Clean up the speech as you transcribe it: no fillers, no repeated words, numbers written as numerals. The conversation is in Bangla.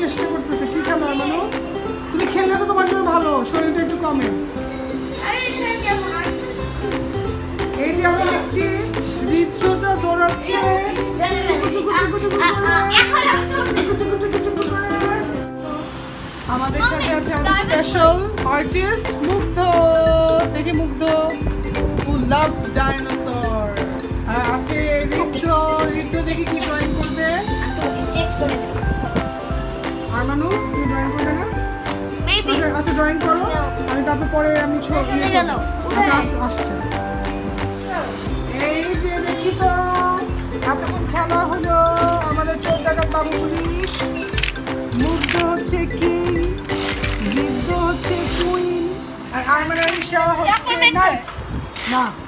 চেষ্টা করতেছে। কি খেলো মানে? তুমি খেললে তো তোমার জন্য ভালো, শরীরটা একটু কমে। এই যে আমরা দেখছি ঋতুটা দৌড়াচ্ছে আমাদের সাথে আছে আমাদের স্পেশাল আর্টিস্ট মুগ্ধ। দেখি মুগ্ধ who loves dinosaur। আর আছে ঋতু। ঋতু দেখি কি ড্রয়িং করবে। আর মানু তুমি ড্রয়িং করবে না? আচ্ছা ড্রয়িং করো, আমি তারপর পরে আমি ছবি আসছে। এই যে দেখি তো এতক্ষণ খেলা হলো আমাদের 14 টাকার বাবু পুলিশ। মুগ্ধ হচ্ছে কিং, গিদ্দ হচ্ছে কুইন, আর আরমানারিশা হচ্ছে নাইট। না